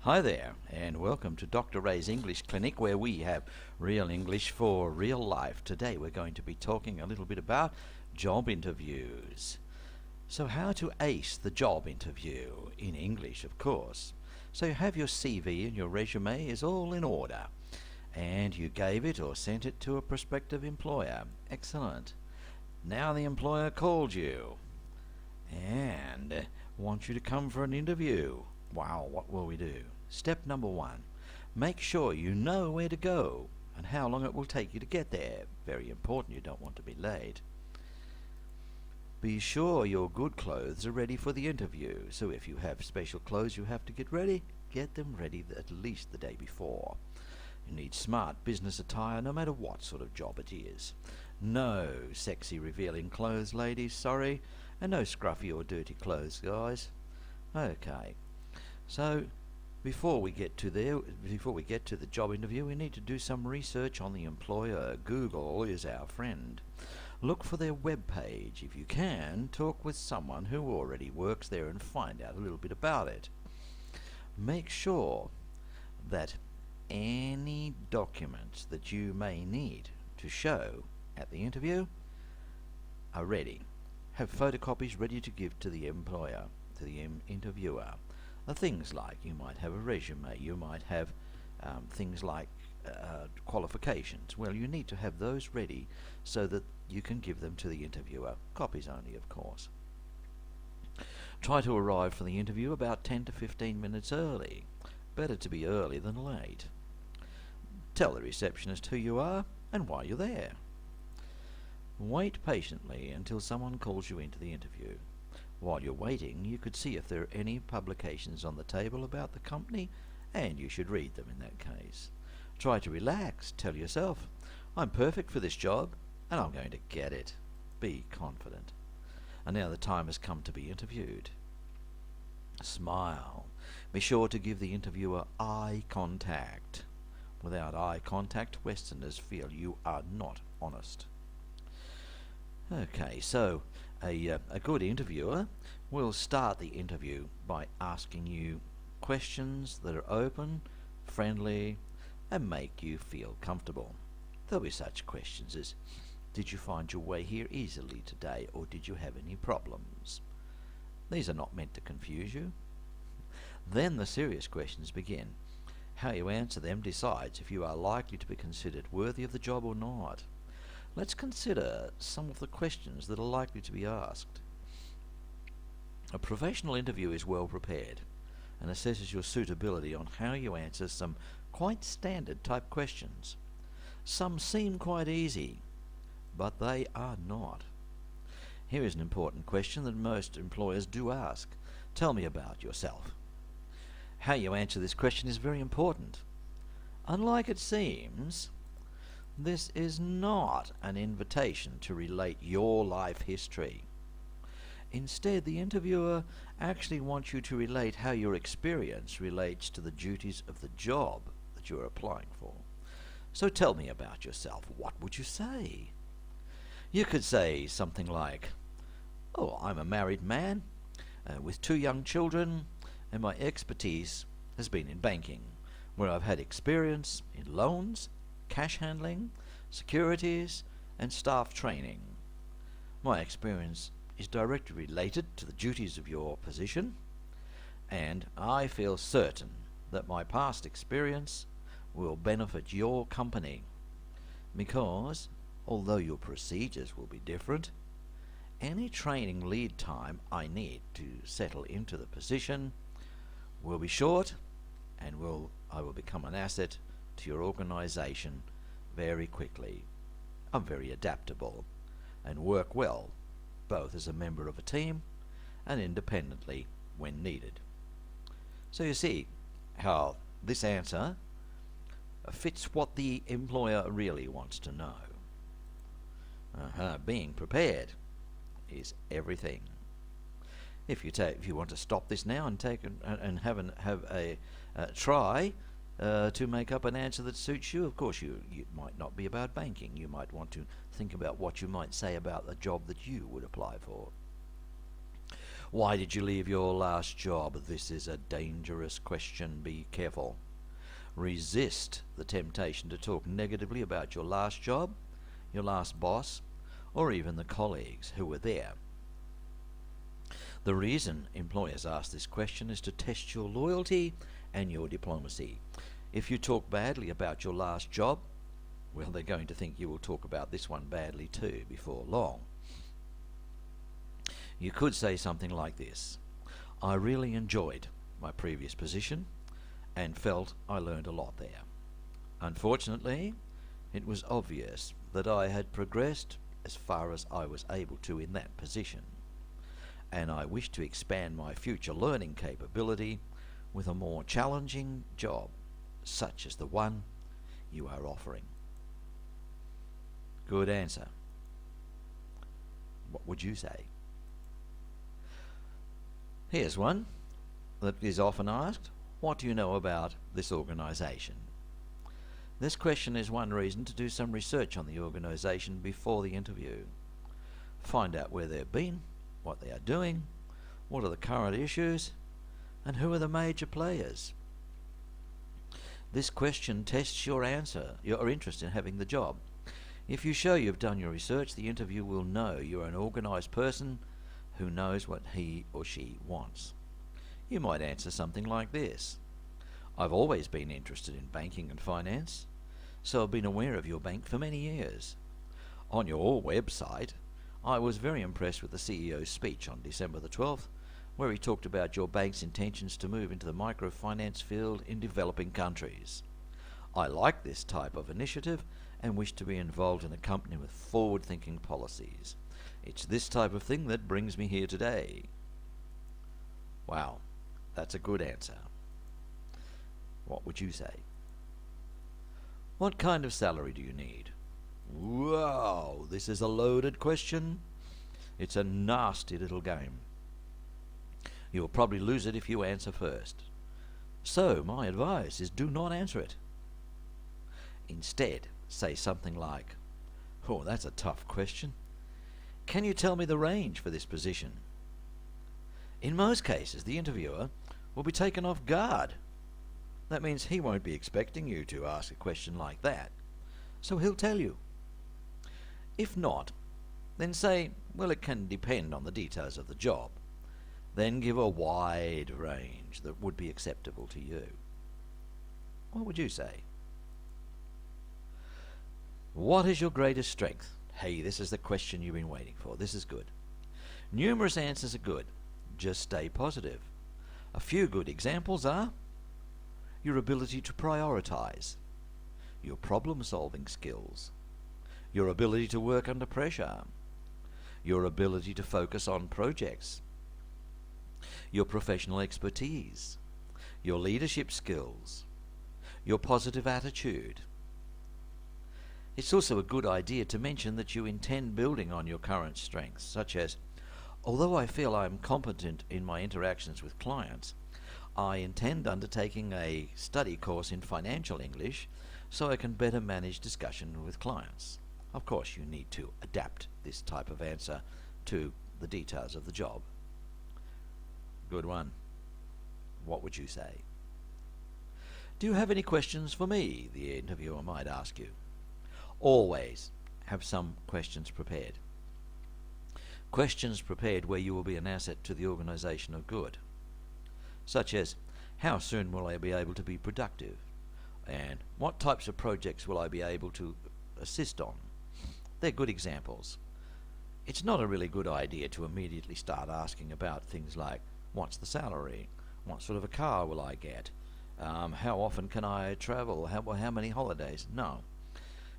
Hi there, and welcome to Dr. Ray's English Clinic, where we have real English for real life. Today we're going to be talking a little bit about job interviews. So how to ace the job interview, in English of course. So you have your CV and your resume is all in order, and you gave it or sent it to a prospective employer. Excellent. Now the employer called you and wants you to come for an interview. Wow, what will we do? Step number 1. Make sure you know where to go and how long it will take you to get there. Very important, you don't want to be late. Be sure your good clothes are ready for the interview. So if you have special clothes you have to get ready, get them ready at least the day before. You need smart business attire no matter what sort of job it is. No sexy revealing clothes, ladies, sorry. And no scruffy or dirty clothes, guys. Okay. So before we get to the job interview, we need to do some research on the employer. Google is our friend. Look for their web page. If you can, talk with someone who already works there and find out a little bit about it. Make sure that any documents that you may need to show at the interview are ready. Have photocopies ready to give to the employer, to the interviewer. Things like you might have a resume, you might have things like qualifications. Well, you need to have those ready so that you can give them to the interviewer. Copies only, of course. Try to arrive for the interview about 10 to 15 minutes early. Better to be early than late. Tell the receptionist who you are and why you're there. Wait patiently until someone calls you into the interview. While you're waiting, you could see if there are any publications on the table about the company, and you should read them in that case. Try to relax. Tell yourself, I'm perfect for this job, and I'm going to get it. Be confident. And now the time has come to be interviewed. Smile. Be sure to give the interviewer eye contact. Without eye contact, Westerners feel you are not honest. Okay, so a good interviewer will start the interview by asking you questions that are open, friendly, and make you feel comfortable. There'll be such questions as, did you find your way here easily today, or did you have any problems? These are not meant to confuse you. Then the serious questions begin. How you answer them decides if you are likely to be considered worthy of the job or not. Let's consider some of the questions that are likely to be asked. A professional interview is well prepared and assesses your suitability on how you answer some quite standard type questions. Some seem quite easy, but they are not. Here is an important question that most employers do ask. Tell me about yourself. How you answer this question is very important. Unlike it seems, this is not an invitation to relate your life history. Instead, the interviewer actually wants you to relate how your experience relates to the duties of the job that you're applying for. So tell me about yourself. What would you say? You could say something like, oh, I'm a married man with 2 young children, and my expertise has been in banking, where I've had experience in loans, cash handling, securities, and staff training. My experience is directly related to the duties of your position, and I feel certain that my past experience will benefit your company because, although your procedures will be different, any training lead time I need to settle into the position will be short, and I will become an asset to your organization very quickly. I'm very adaptable and work well, both as a member of a team and independently when needed. So you see how this answer fits what the employer really wants to know. Being prepared is everything. If you want to stop this now and have a try to make up an answer that suits you, of course you might not be about banking. You might want to think about what you might say about the job that you would apply for. Why did you leave your last job? This is a dangerous question. Be careful. Resist the temptation to talk negatively about your last job, your last boss, or even the colleagues who were there. The reason employers ask this question is to test your loyalty and your diplomacy. If you talk badly about your last job, well, they're going to think you will talk about this one badly too before long. You could say something like this: I really enjoyed my previous position and felt I learned a lot there. Unfortunately, it was obvious that I had progressed as far as I was able to in that position, and I wish to expand my future learning capability with a more challenging job, such as the one you are offering. Good answer. What would you say? Here's one that is often asked: what do you know about this organisation? This question is one reason to do some research on the organisation before the interview. Find out where they've been, what they are doing, what are the current issues, and who are the major players. This question tests your interest in having the job. If you show you've done your research, the interviewer will know you're an organised person who knows what he or she wants. You might answer something like this: I've always been interested in banking and finance, so I've been aware of your bank for many years. On your website, I was very impressed with the CEO's speech on December the 12th, where he talked about your bank's intentions to move into the microfinance field in developing countries. I like this type of initiative and wish to be involved in a company with forward-thinking policies. It's this type of thing that brings me here today. Wow, that's a good answer. What would you say? What kind of salary do you need? Wow, this is a loaded question. It's a nasty little game. You'll probably lose it if you answer first. So my advice is do not answer it. Instead, say something like, oh, that's a tough question. Can you tell me the range for this position? In most cases, the interviewer will be taken off guard. That means he won't be expecting you to ask a question like that, so he'll tell you. If not, then say, well, it can depend on the details of the job. Then give a wide range that would be acceptable to you. What would you say? What is your greatest strength? Hey, this is the question you've been waiting for. This is good. Numerous answers are good. Just stay positive. A few good examples are your ability to prioritize, your problem-solving skills, your ability to work under pressure, your ability to focus on projects, your professional expertise, your leadership skills, your positive attitude. It's also a good idea to mention that you intend building on your current strengths, such as, although I feel I am competent in my interactions with clients, I intend undertaking a study course in financial English so I can better manage discussion with clients. Of course, you need to adapt this type of answer to the details of the job. Good one. What would you say? Do you have any questions for me? The interviewer might ask you. Always have some questions prepared. Questions prepared where you will be an asset to the organization of good, such as, how soon will I be able to be productive? And what types of projects will I be able to assist on? They're good examples. It's not a really good idea to immediately start asking about things like, what's the salary? What sort of a car will I get? How often can I travel? How many holidays? No.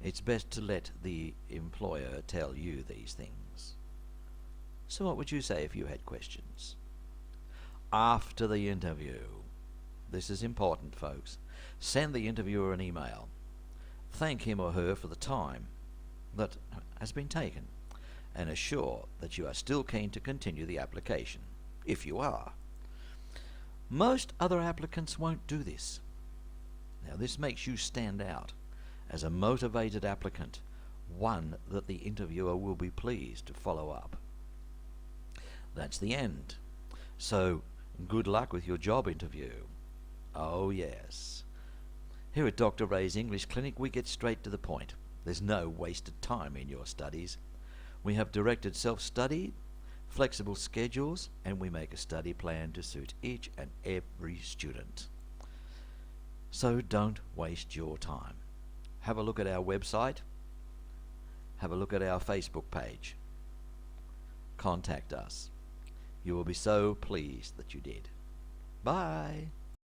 It's best to let the employer tell you these things. So what would you say if you had questions? After the interview, this is important, folks, send the interviewer an email. Thank him or her for the time that has been taken and assure that you are still keen to continue the application, if you are. Most other applicants won't do this. Now, this makes you stand out as a motivated applicant, one that the interviewer will be pleased to follow up. That's the end So, good luck with your job interview. Oh yes. Here at Dr. Ray's English Clinic, we get straight to the point. There's no wasted time in your studies. We have directed self-study, flexible schedules, and we make a study plan to suit each and every student. So don't waste your time. Have a look at our website. Have a look at our Facebook page. Contact us. You will be so pleased that you did. Bye.